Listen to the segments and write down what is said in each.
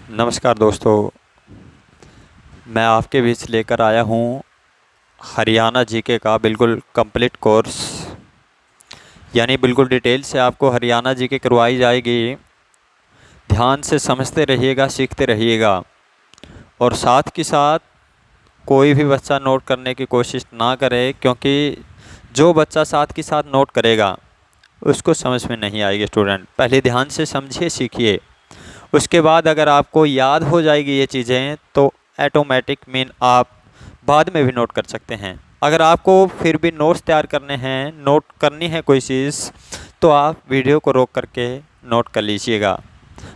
नमस्कार दोस्तों, मैं आपके बीच लेकर आया हूँ हरियाणा जीके का बिल्कुल कंप्लीट कोर्स। यानी बिल्कुल डिटेल से आपको हरियाणा जीके करवाई जाएगी। ध्यान से समझते रहिएगा, सीखते रहिएगा। और साथ के साथ कोई भी बच्चा नोट करने की कोशिश ना करे, क्योंकि जो बच्चा साथ के साथ नोट करेगा उसको समझ में नहीं आएगी। स्टूडेंट पहले ध्यान से समझिए, सीखिए। उसके बाद अगर आपको याद हो जाएगी ये चीज़ें तो ऐटोमेटिक मीन आप बाद में भी नोट कर सकते हैं। अगर आपको फिर भी नोट्स तैयार करने हैं, नोट करनी है कोई चीज़, तो आप वीडियो को रोक करके नोट कर लीजिएगा।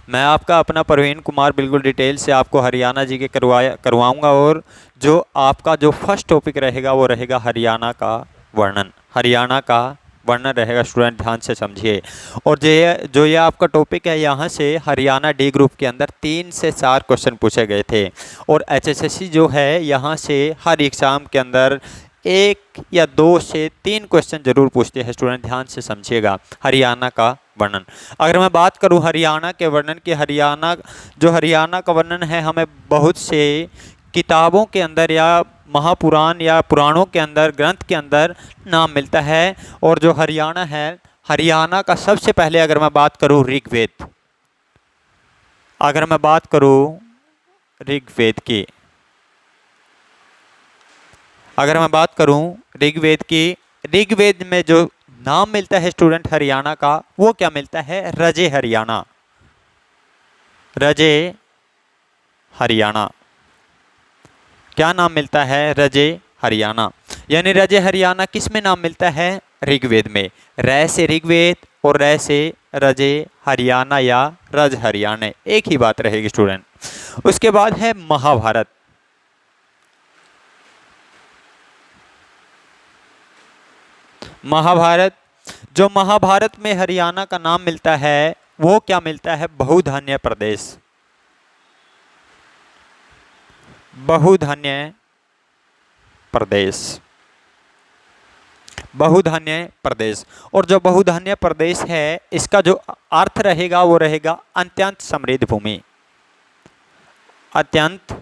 मैं आपका अपना प्रवीण कुमार बिल्कुल डिटेल से आपको हरियाणा जी के करवाऊँगा। और जो आपका जो फर्स्ट टॉपिक रहेगा वो रहेगा हरियाणा का वर्णन। हरियाणा का वर्णन रहेगा। स्टूडेंट ध्यान से समझिए। और जो ये आपका टॉपिक है, यहाँ से हरियाणा डी ग्रुप के अंदर 3 से 4 क्वेश्चन पूछे गए थे। और एचएसएससी जो है, यहाँ से हर एग्ज़ाम के अंदर 1 या 2 से 3 क्वेश्चन जरूर पूछते हैं। स्टूडेंट ध्यान से समझिएगा। हरियाणा का वर्णन, अगर मैं बात करूँ हरियाणा के वर्णन की, हरियाणा का वर्णन है, हमें बहुत से किताबों के अंदर या महापुराण या पुराणों के अंदर, ग्रंथ के अंदर नाम मिलता है। और जो हरियाणा है, हरियाणा का सबसे पहले अगर मैं बात करूं ऋग्वेद, अगर मैं बात करूं ऋग्वेद की, अगर मैं बात करूं ऋग्वेद की, ऋग्वेद में जो नाम मिलता है स्टूडेंट हरियाणा का, वो क्या मिलता है? रजे हरियाणा। रजे हरियाणा क्या नाम मिलता है? रजे हरियाणा। यानी रजे हरियाणा किस में नाम मिलता है? ऋग्वेद में। रै से ऋग्वेद और रै से रजे हरियाणा या रज हरियाणा, एक ही बात रहेगी स्टूडेंट। उसके बाद है महाभारत। महाभारत, जो महाभारत में हरियाणा का नाम मिलता है वो क्या मिलता है? बहुधान्य प्रदेश। बहुधान्य प्रदेश, बहुधान्य प्रदेश। और जो बहुधान्य प्रदेश है, इसका जो अर्थ रहेगा वो रहेगा अत्यंत समृद्ध भूमि। अत्यंत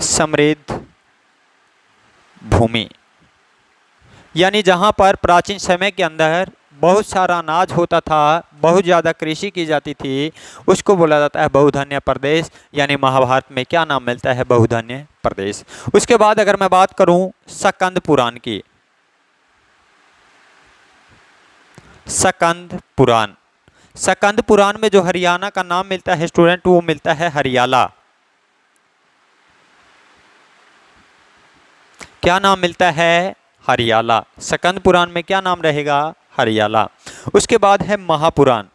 समृद्ध भूमि, यानी जहाँ पर प्राचीन समय के अंदर बहुत सारा अनाज होता था, बहुत ज़्यादा कृषि की जाती थी, उसको बोला जाता है बहुधान्य प्रदेश। यानी महाभारत में क्या नाम मिलता है? बहुधान्य प्रदेश। उसके बाद अगर मैं बात करूं सकंद पुराण की, सकंद पुराण, सकंद पुराण में जो हरियाणा का नाम मिलता है स्टूडेंट, वो मिलता है हरियाला। क्या नाम मिलता है? हरियाला। सकंद पुराण में क्या नाम रहेगा? हरियाला। उसके बाद है महापुराण।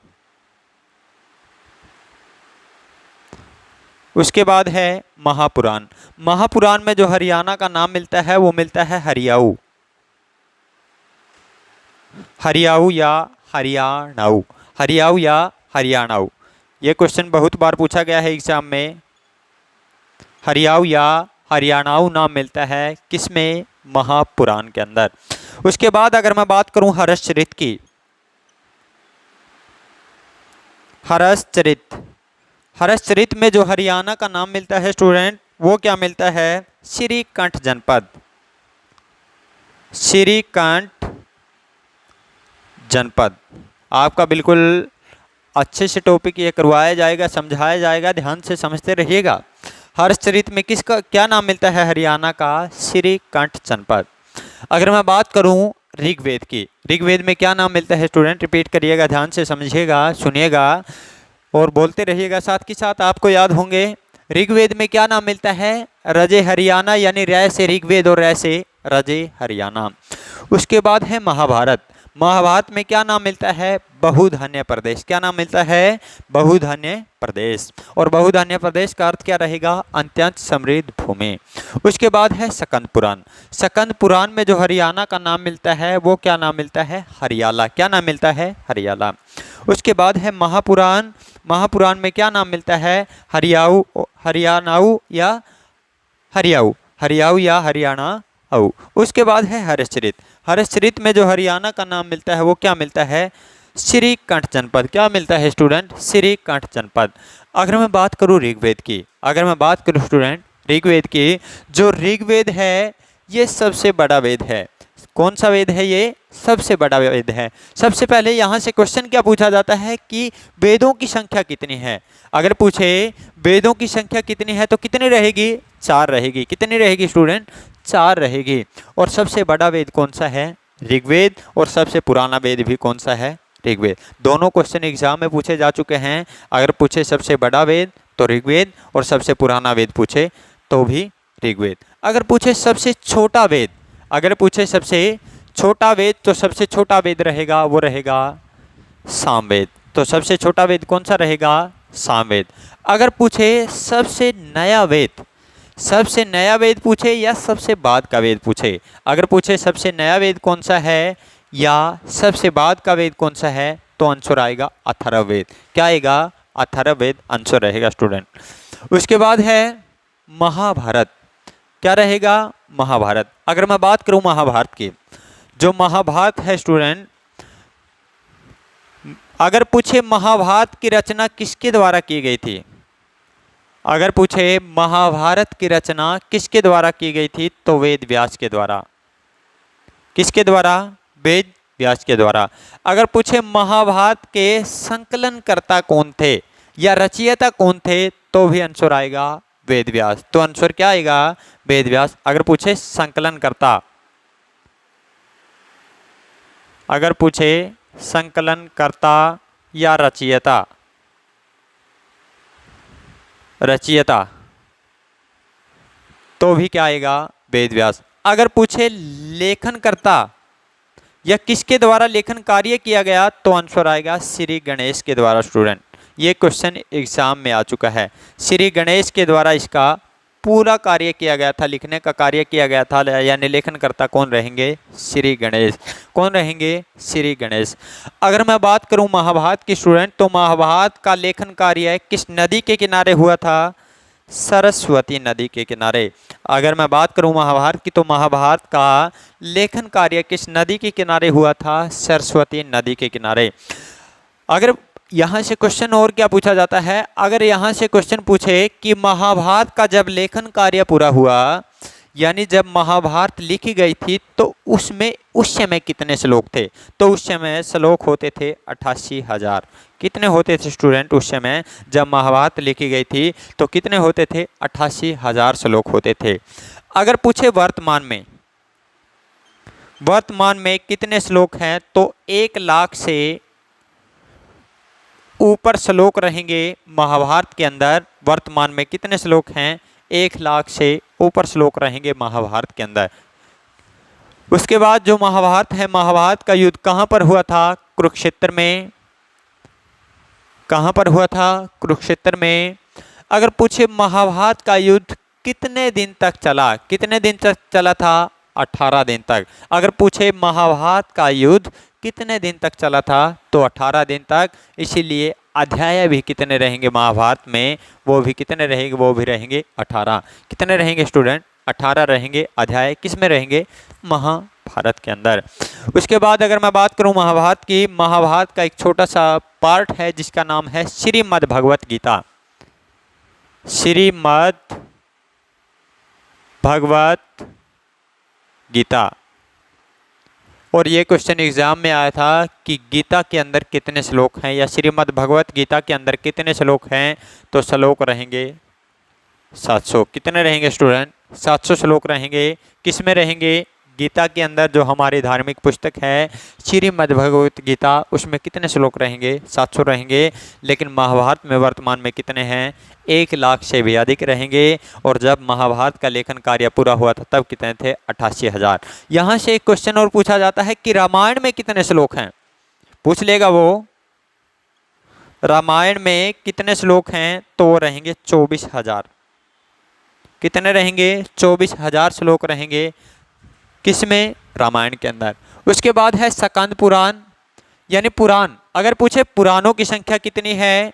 उसके बाद है महापुराण। महापुराण में जो हरियाणा का नाम मिलता है वो मिलता है हरियाऊ। हरियाऊ या हरियाणाऊ, हरियाऊ या हरियाणाऊ। ये क्वेश्चन बहुत बार पूछा गया है एग्जाम में। हरियाऊ या हरियाणाऊ नाम मिलता है किसमें? महापुराण के अंदर। उसके बाद अगर मैं बात करूं हर्षचरित की, हर्षचरित, हर्षचरित में जो हरियाणा का नाम मिलता है स्टूडेंट, वो क्या मिलता है? श्रीकंठ जनपद। श्रीकंठ जनपद। आपका बिल्कुल अच्छे से टॉपिक ये करवाया जाएगा, समझाया जाएगा, ध्यान से समझते रहिएगा। हर्षचरित में किसका क्या नाम मिलता है? हरियाणा का श्रीकंठ जनपद। अगर मैं बात करूं ऋग्वेद की, ऋग्वेद में क्या नाम मिलता है स्टूडेंट? रिपीट करिएगा, ध्यान से समझिएगा, सुनिएगा और बोलते रहिएगा, साथ के साथ आपको याद होंगे। ऋग्वेद में क्या नाम मिलता है? रजे हरियाणा, यानी रै से ऋग्वेद और रै से रजे हरियाणा। उसके बाद है महाभारत। महाभारत में क्या नाम मिलता है? बहुधान्य प्रदेश। क्या नाम मिलता है? बहुधान्य प्रदेश। और बहुधान्य प्रदेश का अर्थ क्या रहेगा? अत्यंत समृद्ध भूमि। उसके बाद है सकंद पुराण। सकंद पुराण में जो हरियाणा का नाम मिलता है वो क्या नाम मिलता है? हरियाला। क्या नाम मिलता है? हरियाला। उसके बाद है महापुराण। महापुराण में क्या नाम मिलता है? हरियाऊ, हरियाणाऊ या हरियाऊ, हरियाऊ या हरियाणा औ। उसके बाद है हर्षचरित। हर्षचरित में जो हरियाणा का नाम मिलता है वो क्या मिलता है? श्रीकंठ जनपद। क्या मिलता है स्टूडेंट? श्रीकंठ जनपद। अगर मैं बात करूँ ऋग्वेद की, अगर मैं बात करूँ स्टूडेंट ऋग्वेद की, जो ऋग्वेद है ये सबसे बड़ा वेद है। कौन सा वेद है? ये सबसे बड़ा वेद है। सबसे पहले यहाँ से क्वेश्चन क्या पूछा जाता है कि वेदों की संख्या कितनी है। अगर पूछे वेदों की संख्या कितनी है तो कितनी रहेगी? 4 रहेगी। कितनी रहेगी स्टूडेंट? 4 रहेगी। और सबसे बड़ा वेद कौन सा है? ऋग्वेद। और सबसे पुराना वेद भी कौन सा है? ऋग्वेद। दोनों क्वेश्चन एग्जाम में पूछे जा चुके हैं। अगर पूछे सबसे बड़ा वेद तो ऋग्वेद, और सबसे पुराना वेद पूछे तो भी ऋग्वेद। अगर पूछे सबसे छोटा वेद, अगर पूछे सबसे छोटा वेद तो सबसे छोटा वेद रहेगा वो रहेगा सामवेद। तो सबसे छोटा वेद कौन सा रहेगा? सामवेद। अगर पूछे सबसे नया वेद, सबसे नया वेद पूछे या सबसे बाद का वेद पूछे, अगर पूछे सबसे नया वेद कौन सा है या सबसे बाद का वेद कौन सा है तो आंसर आएगा अथर्ववेद। क्या आएगा? अथर्ववेद आंसर रहेगा स्टूडेंट। उसके बाद है महाभारत। क्या रहेगा? महाभारत। अगर मैं बात करूं महाभारत की, जो महाभारत है स्टूडेंट, अगर पूछे महाभारत की रचना किसके द्वारा की गई थी, अगर पूछे महाभारत की रचना किसके द्वारा की गई थी तो वेद व्यास के द्वारा। किसके द्वारा? वेद व्यास के द्वारा। अगर पूछे महाभारत के संकलनकर्ता कौन थे या रचयिता कौन थे तो भी आंसर आएगा वेद व्यास। तो आंसर क्या आएगा? वेद व्यास। अगर पूछे संकलनकर्ता, अगर पूछे संकलनकर्ता या रचयिता, रचयिता तो भी क्या आएगा? वेद व्यास। अगर पूछे लेखनकर्ता या किसके द्वारा लेखन कार्य किया गया तो आंसर आएगा श्री गणेश के द्वारा स्टूडेंट। ये क्वेश्चन एग्जाम में आ चुका है। श्री गणेश के द्वारा इसका पूरा कार्य किया गया था, लिखने का कार्य किया गया था, यानी लेखनकर्ता कौन रहेंगे? श्री गणेश। कौन रहेंगे? श्री गणेश। अगर मैं बात करूं महाभारत की स्टूडेंट, तो महाभारत का लेखन कार्य किस नदी के किनारे हुआ था? सरस्वती नदी के किनारे। अगर मैं बात करूं महाभारत की, तो महाभारत का लेखन कार्य किस नदी के किनारे हुआ था? सरस्वती नदी के किनारे। अगर यहाँ से क्वेश्चन और क्या पूछा जाता है, अगर यहाँ से क्वेश्चन पूछे कि महाभारत का जब लेखन कार्य पूरा हुआ, यानी जब महाभारत लिखी गई थी तो उसमें उस समय कितने श्लोक थे, तो उस समय श्लोक होते थे 88,000। कितने होते थे स्टूडेंट? उस समय जब महाभारत लिखी गई थी तो कितने होते थे? 88,000 श्लोक होते थे। अगर पूछे वर्तमान में, वर्तमान में कितने श्लोक हैं, तो 1 लाख से ऊपर श्लोक रहेंगे महाभारत के अंदर। वर्तमान में कितने श्लोक हैं? 1 लाख से ऊपर श्लोक रहेंगे महाभारत के अंदर। उसके बाद जो महाभारत है, महाभारत का युद्ध कहाँ पर हुआ था? कुरुक्षेत्र में। कहाँ पर हुआ था? कुरुक्षेत्र में। अगर पूछे महाभारत का युद्ध कितने दिन तक चला, कितने दिन तक चला था? 18 दिन तक। अगर पूछे महाभारत का युद्ध कितने दिन तक चला था, तो 18 दिन तक। इसीलिए अध्याय भी कितने रहेंगे महाभारत में, वो भी कितने रहेंगे? वो भी रहेंगे 18। कितने रहेंगे स्टूडेंट? 18 रहेंगे अध्याय। किस में रहेंगे? महाभारत के अंदर। उसके बाद अगर मैं बात करूं महाभारत की, महाभारत का एक छोटा सा पार्ट है जिसका नाम है श्रीमद् भगवत गीता। श्रीमद् भगवत गीता। और ये क्वेश्चन एग्जाम में आया था कि गीता के अंदर कितने श्लोक हैं, या श्रीमद् भगवत गीता के अंदर कितने श्लोक हैं, तो श्लोक रहेंगे 700। कितने रहेंगे स्टूडेंट? 700 श्लोक रहेंगे। किस में रहेंगे? गीता के अंदर, जो हमारी धार्मिक पुस्तक है श्रीमद् भगवत गीता, उसमें कितने श्लोक रहेंगे? 700 रहेंगे। लेकिन महाभारत में वर्तमान में कितने हैं? 1 लाख से भी अधिक रहेंगे। और जब महाभारत का लेखन कार्य पूरा हुआ था तब कितने थे? 88,000। यहाँ से एक क्वेश्चन और पूछा जाता है कि रामायण में कितने श्लोक हैं? पूछ लेगा वो। रामायण में कितने श्लोक हैं? तो वो रहेंगे 24,000। कितने रहेंगे? 24,000 श्लोक रहेंगे। किसमें? रामायण के अंदर। उसके बाद है स्कंद पुराण, यानी पुराण। अगर पूछे पुराणों की संख्या कितनी है,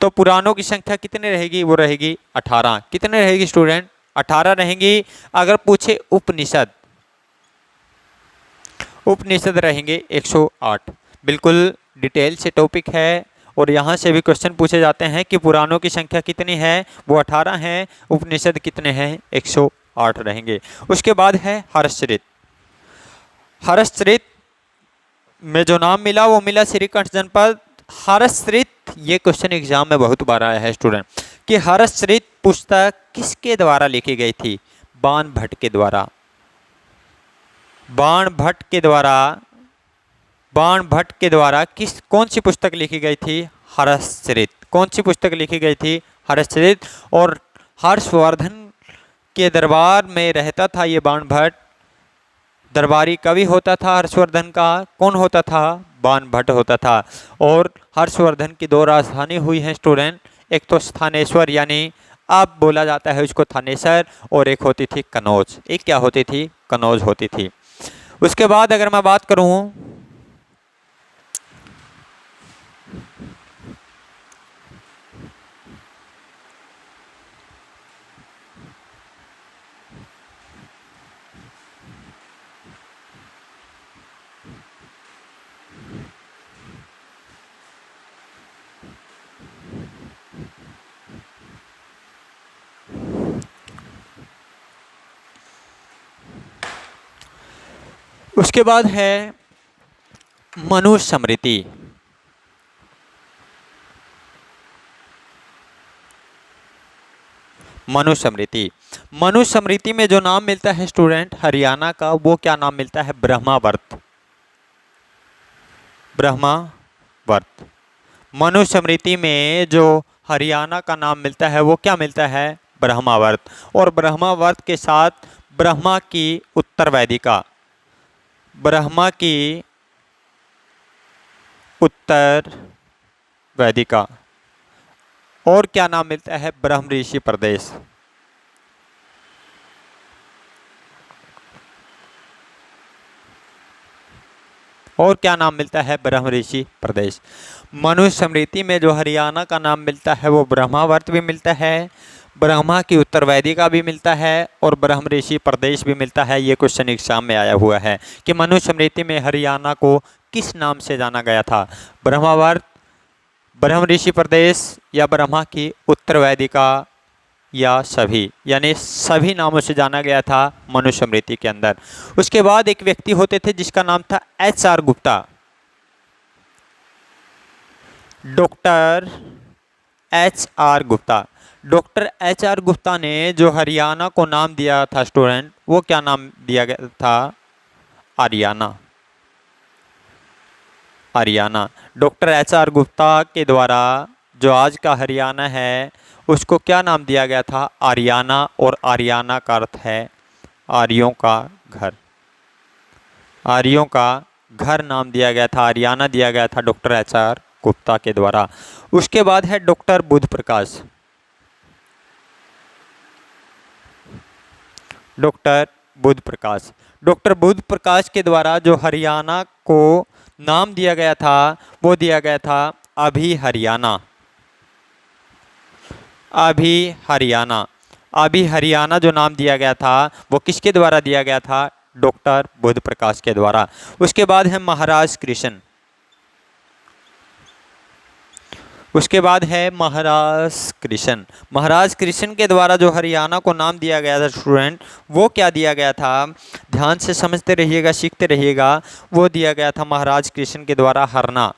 तो पुराणों की संख्या कितनी रहेगी? वो रहेगी 18। कितने रहेगी स्टूडेंट? 18 रहेंगी। अगर पूछे उपनिषद, उपनिषद रहेंगे 108। बिल्कुल डिटेल से टॉपिक है और यहाँ से भी क्वेश्चन पूछे जाते हैं कि पुराणों की संख्या कितनी है, वो 18 हैं। उपनिषद कितने हैं, 108 रहेंगे। उसके बाद है हर्षचरित। हर्षचरित में जो नाम मिला वो मिला श्रीकंठ जनपद। हर्षचरित, ये क्वेश्चन एग्जाम में बहुत बार आया है स्टूडेंट, कि हर्षचरित पुस्तक किसके द्वारा लिखी गई थी? बाण भट्ट के द्वारा। बाण भट्ट के द्वारा, बाण भट्ट के द्वारा कौन सी पुस्तक लिखी गई थी? हर्षचरित। कौन सी पुस्तक लिखी गई थी? हर्षचरित। और हर्षवर्धन के दरबार में रहता था ये बाण भट्ट। दरबारी कवि होता था हर्षवर्धन का, कौन होता था? बाण भट्ट होता था। और हर्षवर्धन की 2 राजधानी हुई हैं स्टूडेंट, एक तो स्थानेश्वर यानी अब बोला जाता है उसको थानेसर, और एक होती थी कनौज। एक क्या होती थी? कनौज होती थी। उसके बाद अगर मैं बात करूं, उसके बाद है मनुस्मृति। मनुस्मृति, मनुस्मृति में जो नाम मिलता है स्टूडेंट हरियाणा का, वो क्या नाम मिलता है? ब्रह्मावर्त। ब्रह्मावर्त। मनुस्मृति में जो हरियाणा का नाम मिलता है वो क्या मिलता है? ब्रह्मावर्त। और ब्रह्मावर्त के साथ ब्रह्मा की उत्तर वैदिका, ब्रह्मा की उत्तर वैदिका, और क्या नाम मिलता है? ब्रह्म ऋषि प्रदेश। और क्या नाम मिलता है? ब्रह्म ऋषि प्रदेश। मनुस्मृति में जो हरियाणा का नाम मिलता है वो ब्रह्मावर्त भी मिलता है, ब्रह्मा की उत्तर वैदिका भी मिलता है, और ब्रह्म ऋषि प्रदेश भी मिलता है। ये क्वेश्चन एग्जाम में आया हुआ है कि मनुस्मृति में हरियाणा को किस नाम से जाना गया था? ब्रह्मावर्त, ब्रह्म ऋषि प्रदेश, या ब्रह्मा की उत्तर वैदिका, या सभी, यानी सभी नामों से जाना गया था मनुस्मृति के अंदर। उसके बाद एक व्यक्ति होते थे जिसका नाम था HR Gupta. Doctor HR Gupta. Doctor HR Gupta ने जो हरियाणा को नाम दिया था स्टूडेंट, वो क्या नाम दिया गया था? हरियाणा। हरियाणा। डॉक्टर HR गुप्ता के द्वारा जो आज का हरियाणा है उसको क्या नाम दिया गया था? आर्याना। और आर्याना का अर्थ है आर्यों का घर। आर्यों का घर नाम दिया गया था, आर्याना दिया गया था डॉक्टर HR गुप्ता के द्वारा। उसके बाद है डॉक्टर बुद्ध प्रकाश। डॉक्टर बुद्ध प्रकाश। डॉक्टर बुद्ध प्रकाश के द्वारा जो हरियाणा को नाम दिया गया था वो दिया गया था अभी हरियाणा। अभी हरियाणा। अभी हरियाणा जो नाम दिया गया था वो किसके द्वारा दिया गया था? डॉक्टर बुद्ध प्रकाश के द्वारा। उसके बाद है महाराज कृष्ण। उसके बाद है महाराज कृष्ण। महाराज कृष्ण के द्वारा जो हरियाणा को नाम दिया गया था स्टूडेंट, वो क्या दिया गया था? ध्यान से समझते रहिएगा, सीखते रहिएगा। वो दिया गया था महाराज कृष्ण के द्वारा हरना।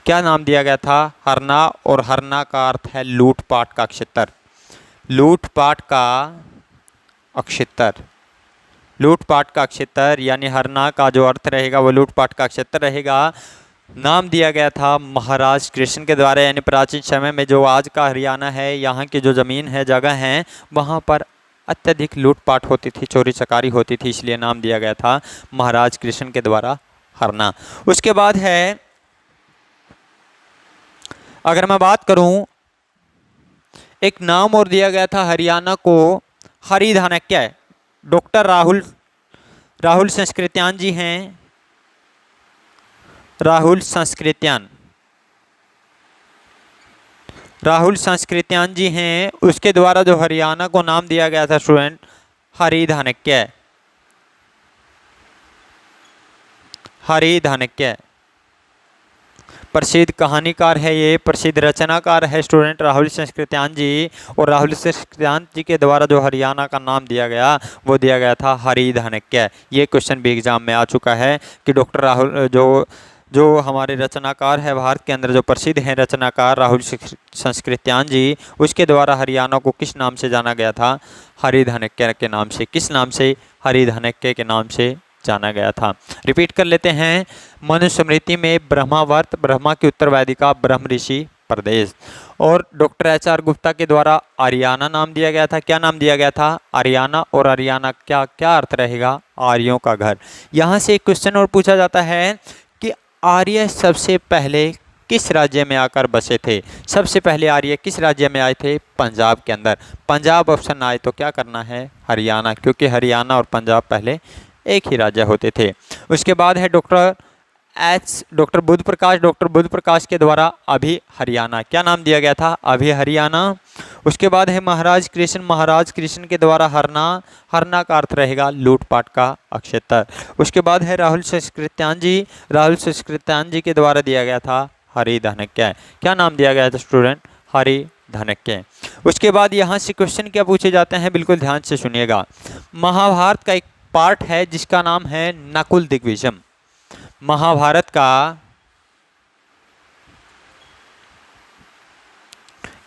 क्या नाम दिया गया था? हरना। और हरना का अर्थ है लूटपाट का क्षेत्र। लूटपाट का क्षेत्र। लूटपाट का क्षेत्र यानी हरना का जो अर्थ रहेगा वो लूटपाट का क्षेत्र रहेगा। नाम दिया गया था महाराज कृष्ण के द्वारा, यानी प्राचीन समय में जो आज का हरियाणा है, यहाँ की जो ज़मीन है, जगह हैं, वहाँ पर अत्यधिक लूटपाट होती थी, चोरी चकारी होती थी, इसलिए नाम दिया गया था महाराज कृष्ण के द्वारा हरना। उसके बाद है, अगर मैं बात करूं, एक नाम और दिया गया था हरियाणा को, हरिधानक्य। डॉक्टर राहुल संस्कृत्यान जी हैं। राहुल संस्कृत्यान जी हैं। उसके द्वारा जो हरियाणा को नाम दिया गया था स्टूडेंट हरिधानक्य। हरिधनक्य। प्रसिद्ध कहानीकार है, ये प्रसिद्ध रचनाकार है स्टूडेंट राहुल संस्कृत्यान जी। और राहुल संस्कृत्यान जी के द्वारा जो हरियाणा का नाम दिया गया वो दिया गया था हरिधनक्य। ये क्वेश्चन भी एग्जाम में आ चुका है कि डॉक्टर राहुल जो जो हमारे रचनाकार है भारत के अंदर जो प्रसिद्ध हैं रचनाकार राहुल संस्कृत्यान जी, उसके द्वारा हरियाणा को किस नाम से जाना गया था? हरिधनक्य के नाम से। किस नाम से? हरिधनक्य के नाम से जाना गया था। रिपीट कर लेते हैं। मनुस्मृति में ब्रह्मावर्त, ब्रह्मा की उत्तरवेदिका, ब्रह्म ऋषि प्रदेश। और डॉक्टर एच.आर. गुप्ता के द्वारा आर्याना नाम दिया गया था। क्या नाम दिया गया था? आर्याना। और आर्याना क्या क्या अर्थ रहेगा? आर्यों का घर। यहाँ से एक क्वेश्चन और पूछा जाता है कि आर्य सबसे पहले किस राज्य में आकर बसे थे? सबसे पहले आर्य किस राज्य में आए थे? पंजाब के अंदर। पंजाब ऑप्शन आए तो क्या करना है? हरियाणा, क्योंकि हरियाणा और पंजाब पहले एक ही राज्य होते थे। उसके बाद है डॉक्टर बुद्ध प्रकाश। डॉक्टर बुद्ध प्रकाश के द्वारा अभी हरियाणा, क्या नाम दिया गया था? अभी हरियाणा। उसके बाद है महाराज कृष्ण। महाराज कृष्ण के द्वारा हरना। हरना का अर्थ रहेगा लूटपाट का अक्षेत्र। उसके बाद है राहुल संस्कृत्यान जी। राहुल संस्कृत्यान जी के द्वारा दिया गया था हरिधनक्य। क्या नाम दिया गया था स्टूडेंट? हरिधनक्य। उसके बाद यहाँ से क्वेश्चन क्या पूछे जाते हैं, बिल्कुल ध्यान से सुनिएगा। महाभारत का एक पार्ट है जिसका नाम है नकुल दिग्विजय। महाभारत का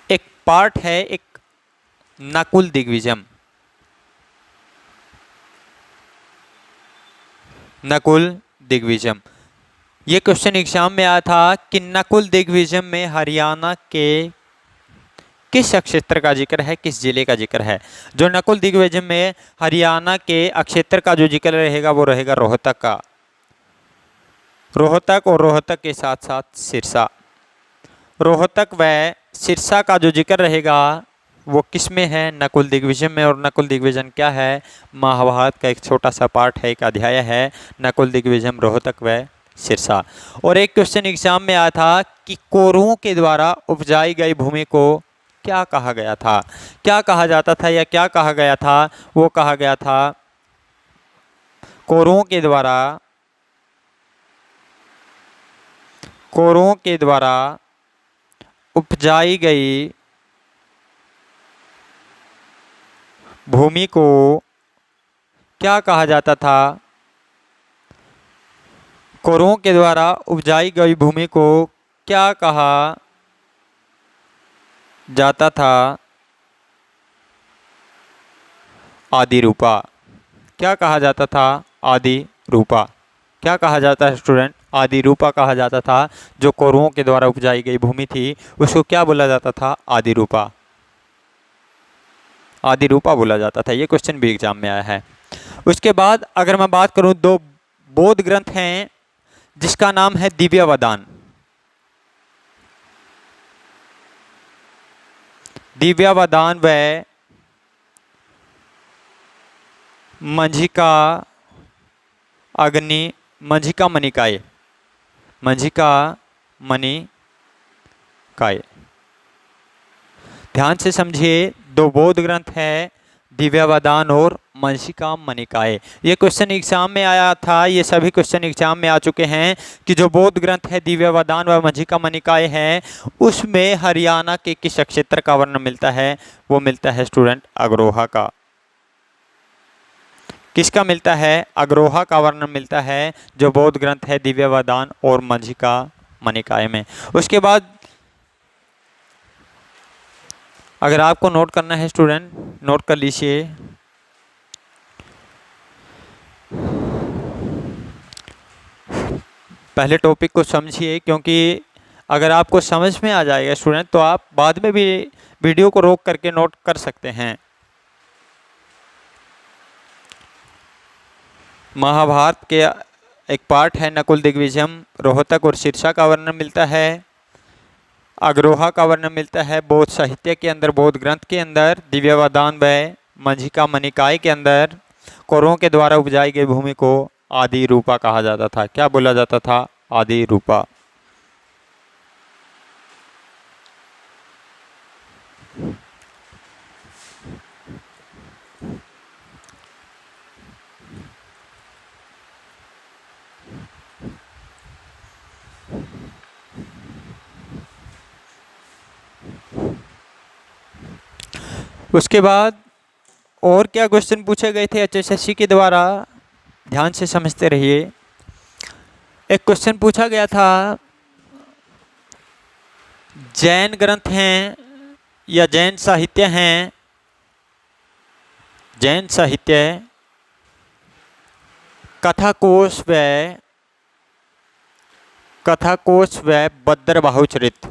एक पार्ट है, एक नकुल दिग्विजय। नकुल दिग्विजय। ये क्वेश्चन एग्जाम में आया था कि नकुल दिग्विजय में हरियाणा के किस क्षेत्र का जिक्र है, किस जिले का जिक्र है? जो नकुल दिग्विजय में हरियाणा के क्षेत्र का जो जिक्र रहेगा वो रहेगा रोहतक का। रोहतक और रोहतक के साथ साथ सिरसा। रोहतक व सिरसा का जो जिक्र रहेगा वो किस में है? नकुल दिग्विजय में। और नकुल दिग्विजय क्या है? महाभारत का एक छोटा सा पार्ट है, एक अध्याय है। नकुल दिग्विजय, रोहतक व सिरसा। और एक क्वेश्चन एग्जाम में आया था कि कौरवों के द्वारा उपजाई गई भूमि को क्या कहा गया था? क्या कहा जाता था या क्या कहा गया था? वो कहा गया था कौरवों के द्वारा उपजाई गई भूमि को क्या कहा जाता था? कौरवों के द्वारा उपजाई गई भूमि को क्या कहा जाता था? आदि रूपा। क्या कहा जाता था? आदि रूपा। क्या कहा जाता है स्टूडेंट? आदि रूपा कहा जाता था। जो कौरवों के द्वारा उपजाई गई भूमि थी उसको क्या बोला जाता था? आदि रूपा। आदि रूपा बोला जाता था। ये क्वेश्चन भी एग्जाम में आया है। उसके बाद अगर मैं बात करूं, दो बौद्ध ग्रंथ हैं जिसका नाम है दिव्यावदान। दिव्यावदान व मंझिका मणिकाय। मंझिका मणिकाय। ध्यान से समझिए, दो बौद्ध ग्रंथ हैं, दिव्यावदान और मंझिका मणिकाय। ये क्वेश्चन एग्जाम में आया था, ये सभी क्वेश्चन एग्जाम में आ चुके हैं कि जो बौद्ध ग्रंथ है दिव्यावदान व मंझिका मणिकाय है उसमें हरियाणा के किस क्षेत्र का वर्णन मिलता है? वो मिलता है स्टूडेंट अग्रोहा का। किसका मिलता है? अग्रोहा का वर्णन मिलता है जो बौद्ध ग्रंथ है दिव्यावदान और मंझिका मणिकाय में। उसके बाद अगर आपको नोट करना है स्टूडेंट, नोट कर लीजिए। पहले टॉपिक को समझिए, क्योंकि अगर आपको समझ में आ जाएगा स्टूडेंट तो आप बाद में भी वीडियो को रोक करके नोट कर सकते हैं। महाभारत के एक पार्ट है नकुल दिग्विजय। रोहतक और सिरसा का वर्णन मिलता है। अग्रोहा का वर्णन मिलता है बौद्ध साहित्य के अंदर, बौद्ध ग्रंथ के अंदर। दिव्यावदान व मंझिका मणिकाय के अंदर कौरवों के द्वारा उपजाई गई भूमि को आदि रूपा कहा जाता था। क्या बोला जाता था? आदि रूपा। उसके बाद और क्या क्वेश्चन पूछे गए थे HSSC के द्वारा, ध्यान से समझते रहिए। एक क्वेश्चन पूछा गया था, जैन ग्रंथ हैं या जैन साहित्य हैं, जैन साहित्य कथाकोश व बद्रबाहुचरित,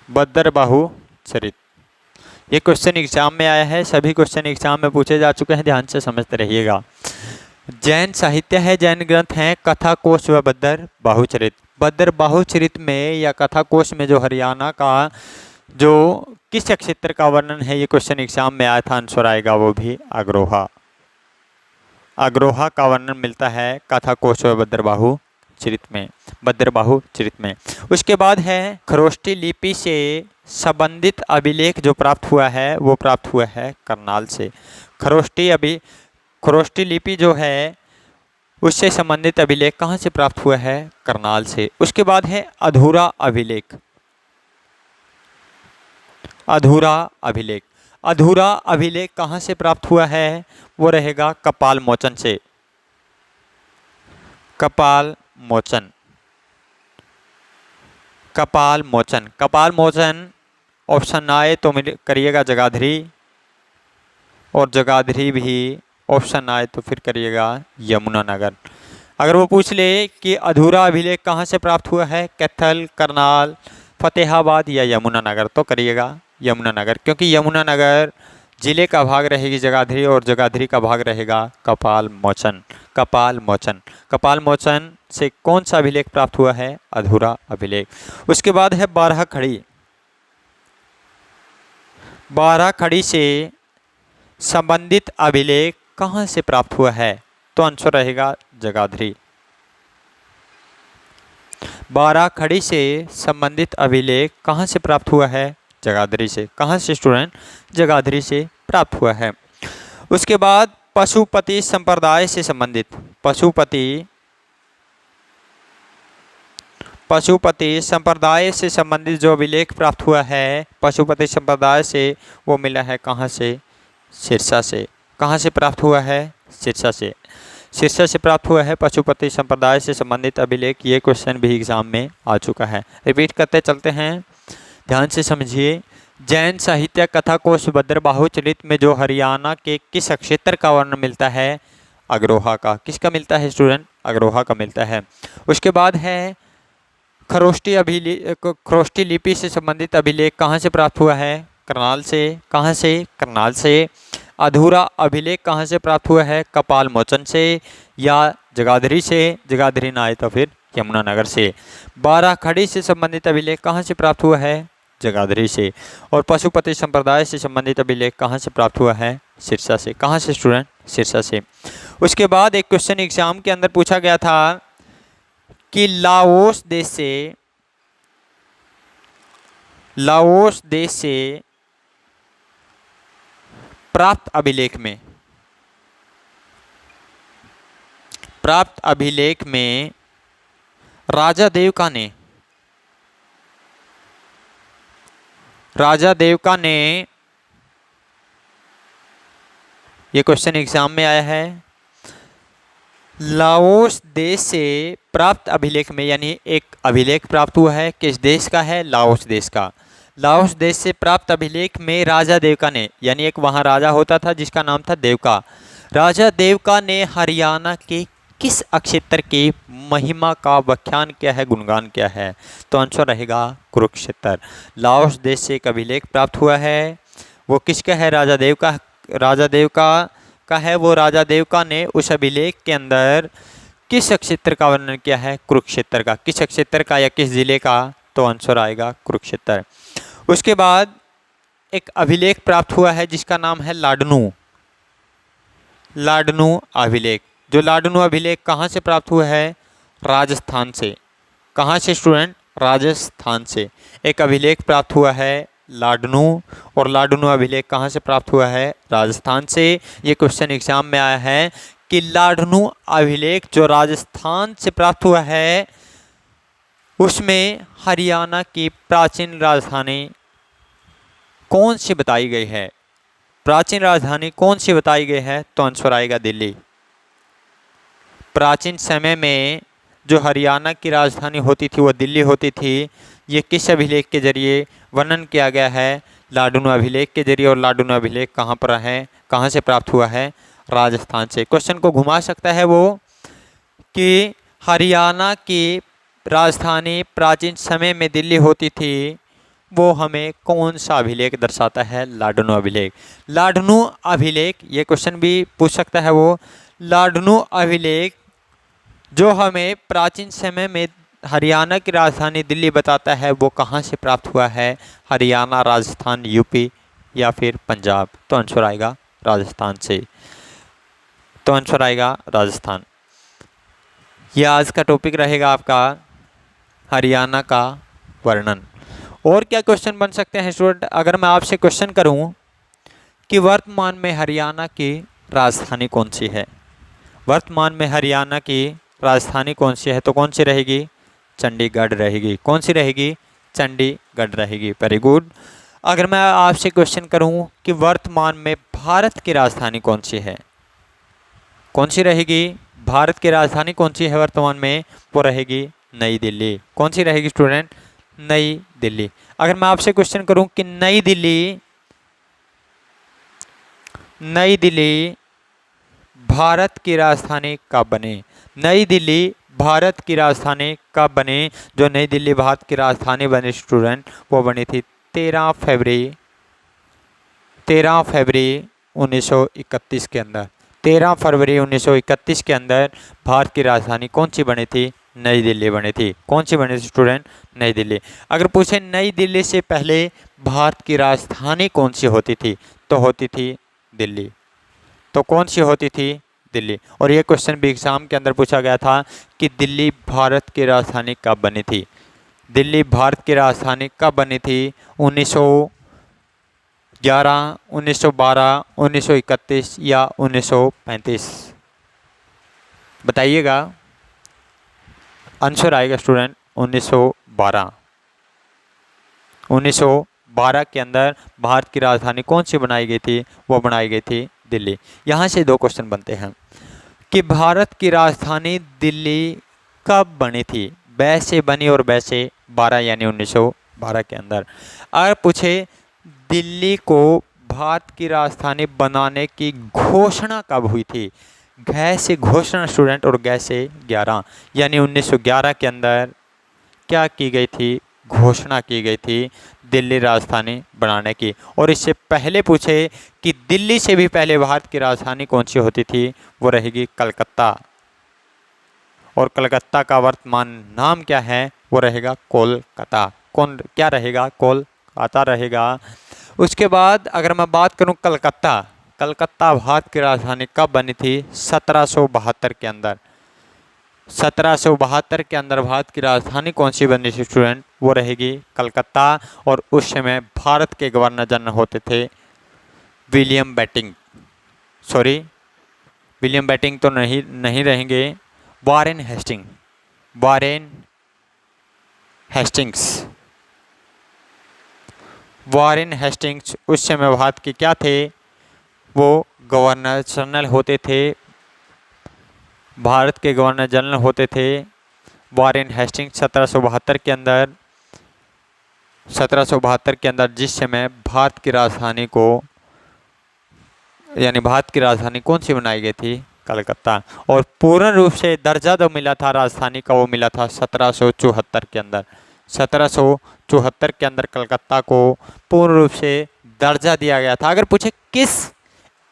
बद्रबाहुचरित। ये क्वेश्चन एग्जाम में आया है, सभी क्वेश्चन एग्जाम में पूछे जा चुके हैं, ध्यान से समझते रहिएगा। जैन साहित्य है, जैन ग्रंथ हैं कथाकोश व बद्रबाहुचरित। बद्रबाहुचरित में या कथाकोश में जो हरियाणा का जो किस क्षेत्र का वर्णन है, ये क्वेश्चन एग्जाम में आया था, आंसर आएगा वो भी अग्रोहा। अग्रोहा का वर्णन मिलता है कथाकोश व बद्रबाहुचरित में। उसके बाद है खरोष्टी लिपि से संबंधित अभिलेख जो प्राप्त हुआ है वो प्राप्त हुआ है करनाल से। खरोष्टी लिपि जो है उससे संबंधित अभिलेख कहाँ से प्राप्त हुआ है, करनाल से। उसके बाद है अधूरा अभिलेख। अधूरा अभिलेख, अधूरा अभिलेख कहाँ से प्राप्त हुआ है, वो रहेगा कपाल मोचन से। कपाल मोचन, कपाल मोचन, कपाल मोचन ऑप्शन आए तो करिएगा जगाधरी, और जगाधरी भी ऑप्शन आए तो फिर करिएगा यमुनानगर। अगर वो पूछ ले कि अधूरा अभिलेख कहाँ से प्राप्त हुआ है, कैथल, करनाल, फतेहाबाद या यमुनानगर, तो करिएगा यमुनानगर, क्योंकि यमुनानगर जिले का भाग रहेगी जगाधरी और जगाधरी का भाग रहेगा कपाल मोचन। कपाल मोचन, कपाल मोचन से कौन सा अभिलेख प्राप्त हुआ है, अधूरा अभिलेख। उसके बाद है बारह खड़ी। बारह खड़ी से संबंधित अभिलेख कहाँ से प्राप्त हुआ है, तो आंसर रहेगा जगाधरी। बारह खड़ी से संबंधित अभिलेख कहाँ से प्राप्त हुआ है, जगाधरी से। कहाँ से स्टूडेंट, जगाधरी से प्राप्त हुआ है। उसके बाद पशुपति संप्रदाय से संबंधित, पशुपति संप्रदाय से संबंधित जो अभिलेख प्राप्त हुआ है पशुपति संप्रदाय से, वो मिला है कहाँ से, सिरसा से। कहाँ से प्राप्त हुआ है, सिरसा से। सिरसा से प्राप्त हुआ है पशुपति संप्रदाय से संबंधित अभिलेख। ये क्वेश्चन भी एग्जाम में आ चुका है। रिपीट करते चलते हैं, ध्यान से समझिए। जैन साहित्य कथाकोश बद्रबाहुचरित में जो हरियाणा के किस क्षेत्र का वर्णन मिलता है, अग्रोहा का। किसका मिलता है स्टूडेंट, अग्रोहा का मिलता है। उसके बाद है खरोष्टी लिपि से संबंधित अभिलेख कहाँ से प्राप्त हुआ है, करनाल से। कहाँ से, करनाल से। अधूरा अभिलेख कहाँ से प्राप्त हुआ है, कपाल मोचन से या जगाधरी से। जगाधरी ना आए तो फिर यमुनानगर से। बारह खड़ी से संबंधित अभिलेख कहाँ से प्राप्त हुआ है, जगाधरी से। और पशुपति संप्रदाय से संबंधित अभिलेख कहाँ से प्राप्त हुआ है, सिरसा से। कहाँ से स्टूडेंट, सिरसा से। उसके बाद एक क्वेश्चन एग्जाम के अंदर पूछा गया था कि लाओस देश से प्राप्त अभिलेख में राजा देवका ने ये क्वेश्चन एग्जाम में आया है। लाओस देश से प्राप्त अभिलेख में, यानी एक अभिलेख प्राप्त हुआ है, किस देश का है, लाओस देश का। लाओस देश से प्राप्त अभिलेख में राजा देवका ने, यानी एक वहाँ राजा होता था जिसका नाम था देवका। राजा देवका ने हरियाणा के किस क्षेत्र की महिमा का व्याख्यान किया है, गुणगान किया है, तो आंसर रहेगा कुरुक्षेत्र। लाओस देश से एक अभिलेख प्राप्त हुआ है, वो किसका है, राजा देवका का है। वो राजा देवका ने उस अभिलेख के अंदर किस क्षेत्र का वर्णन किया है, कुरुक्षेत्र का। किस क्षेत्र का या किस जिले का, तो आंसर आएगा कुरुक्षेत्र। उसके बाद एक अभिलेख प्राप्त हुआ है जिसका नाम है लाडनू अभिलेख। जो लाडनू अभिलेख कहाँ से प्राप्त हुआ है, राजस्थान से। कहाँ से स्टूडेंट, राजस्थान से एक अभिलेख प्राप्त हुआ है लाडनू, और लाडनू अभिलेख कहाँ से प्राप्त हुआ है, राजस्थान से। ये क्वेश्चन एग्जाम में आया है कि लाडनू अभिलेख जो राजस्थान से प्राप्त हुआ है उसमें हरियाणा की प्राचीन राजधानी कौन सी बताई गई है? प्राचीन राजधानी कौन सी बताई गई है? तो आंसर आएगा दिल्ली। प्राचीन समय में जो हरियाणा की राजधानी होती थी वो दिल्ली होती थी। ये किस अभिलेख के जरिए वर्णन किया गया है? लाडूनु अभिलेख के जरिए। और लाडूनु अभिलेख कहाँ पर है, कहाँ से प्राप्त हुआ है? राजस्थान से। क्वेश्चन को घुमा सकता है वो कि हरियाणा की राजधानी प्राचीन समय में दिल्ली होती थी, वो हमें कौन सा अभिलेख दर्शाता है? लाडूनु अभिलेख। लाडूनु अभिलेख, ये क्वेश्चन भी पूछ सकता है वो। लाडूनु अभिलेख जो हमें प्राचीन समय में हरियाणा की राजधानी दिल्ली बताता है, वो कहाँ से प्राप्त हुआ है? हरियाणा, राजस्थान, यूपी या फिर पंजाब। तो आंसर आएगा राजस्थान से। तो आंसर आएगा राजस्थान। यह आज का टॉपिक रहेगा आपका हरियाणा का वर्णन। और क्या क्वेश्चन बन सकते हैं स्टूडेंट? अगर मैं आपसे क्वेश्चन करूं कि वर्तमान में हरियाणा की राजधानी कौन सी है? वर्तमान में हरियाणा की राजधानी कौन सी है? तो कौन सी रहेगी? चंडीगढ़ रहेगी। कौन सी रहेगी? चंडीगढ़ रहेगी। Very good. अगर मैं आपसे क्वेश्चन करूं कि वर्तमान में भारत की राजधानी कौन सी है? कौन सी रहेगी? भारत की राजधानी कौन सी है वर्तमान में? वो रहेगी नई दिल्ली। कौन सी रहेगी स्टूडेंट? नई दिल्ली। अगर मैं आपसे क्वेश्चन करूं कि नई दिल्ली भारत की राजधानी कब बने? नई दिल्ली भारत की राजधानी कब बने? जो नई दिल्ली भारत की राजधानी बनी स्टूडेंट, वो बनी थी 13 फरवरी 1931 के अंदर। 13 फरवरी 1931 के अंदर भारत की राजधानी कौन सी बनी थी? नई दिल्ली बनी थी। कौन सी बनी थी स्टूडेंट? नई दिल्ली। अगर पूछे नई दिल्ली से पहले भारत की राजधानी कौन सी होती थी, तो होती थी दिल्ली। तो कौन सी होती थी? दिल्ली। और ये क्वेश्चन भी एग्जाम के अंदर पूछा गया था कि दिल्ली भारत की राजधानी कब बनी थी? दिल्ली भारत की राजधानी कब बनी थी? 1911, 1912, 1931 या 1935? बताइएगा। आंसर आएगा स्टूडेंट 1912। 1912 के अंदर भारत की राजधानी कौन सी बनाई गई थी? वो बनाई गई थी दिल्ली। यहाँ से दो क्वेश्चन बनते हैं कि भारत की राजधानी दिल्ली कब बनी थी? वैसे बनी और वैसे 12 यानी 1912 के अंदर। अगर पूछे दिल्ली को भारत की राजधानी बनाने की घोषणा कब हुई थी? घ से घोषणा स्टूडेंट और ग से 11 यानी 1911 के अंदर क्या की गई थी? घोषणा की गई थी दिल्ली राजधानी बनाने की। और इससे पहले पूछे कि दिल्ली से भी पहले भारत की राजधानी कौन सी होती थी? वो रहेगी कलकत्ता। और कलकत्ता का वर्तमान नाम क्या है? वो रहेगा कोलकाता। क्या रहेगा? कोलकाता रहेगा। उसके बाद अगर मैं बात करूं कलकत्ता भारत की राजधानी कब बनी थी? 1772 के अंदर। 1772 के अंदर भारत की राजधानी कौन सी बनी थी स्टूडेंट? वो रहेगी कलकत्ता। और उस समय भारत के गवर्नर जनरल होते थे विलियम बेटिंग तो नहीं रहेंगे, वारेन हेस्टिंग्स उस समय भारत के क्या थे? वो गवर्नर जनरल होते थे। भारत के गवर्नर जनरल होते थे वारेन हेस्टिंग्स। 1772 के अंदर जिस समय भारत की राजधानी कौन सी बनाई गई थी? कलकत्ता। और पूर्ण रूप से दर्जा जो मिला था राजधानी का, वो मिला था 1774 के अंदर। 1774 के अंदर कलकत्ता को पूर्ण रूप से दर्जा दिया गया था। अगर पूछे किस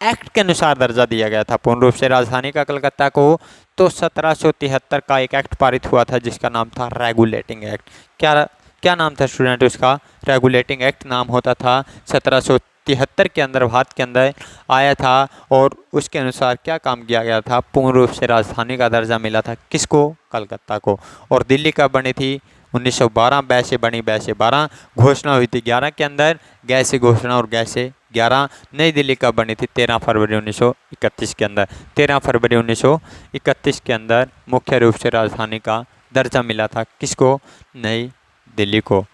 एक्ट के अनुसार दर्जा दिया गया था पूर्ण रूप से राजधानी का कलकत्ता को, तो 1773 का एक एक्ट पारित हुआ था जिसका नाम था रेगुलेटिंग एक्ट। क्या नाम था स्टूडेंट उसका? रेगुलेटिंग एक्ट नाम होता था। 1773 के अंदर भारत के अंदर आया था और उसके अनुसार क्या काम किया गया था? पूर्ण रूप से राजधानी का दर्जा मिला था किसको? कलकत्ता को। और दिल्ली कब बनी थी? 1912। वैसे बनी वैसे 12। घोषणा हुई थी 11 के अंदर। गैसे घोषणा और गैसे 11। नई दिल्ली कब बनी थी? 13 फरवरी 1931 के अंदर। 13 फरवरी 1931 के अंदर मुख्य रूप से राजधानी का दर्जा मिला था। किसको? नई दिल्ली को।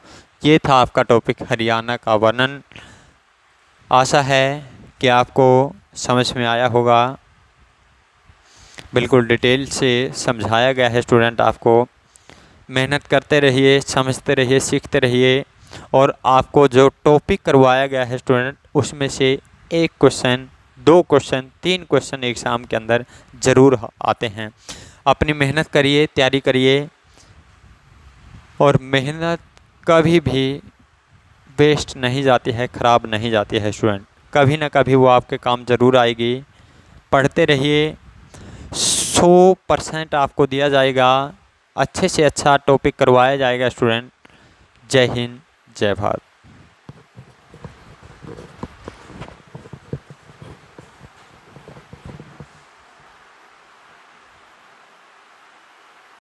ये था आपका टॉपिक हरियाणा का वर्णन। आशा है कि आपको समझ में आया होगा। बिल्कुल डिटेल से समझाया गया है स्टूडेंट। आपको मेहनत करते रहिए, समझते रहिए, सीखते रहिए, और आपको जो टॉपिक करवाया गया है स्टूडेंट, उसमें से 1 क्वेश्चन, 2 क्वेश्चन, 3 क्वेश्चन एग्ज़ाम के अंदर ज़रूर आते हैं। अपनी मेहनत करिए, तैयारी करिए, और मेहनत कभी भी वेस्ट नहीं जाती है, ख़राब नहीं जाती है स्टूडेंट। कभी ना कभी वो आपके काम ज़रूर आएगी। पढ़ते रहिए, 100% आपको दिया जाएगा, अच्छे से अच्छा टॉपिक करवाया जाएगा स्टूडेंट। जय हिंद, जय भारत।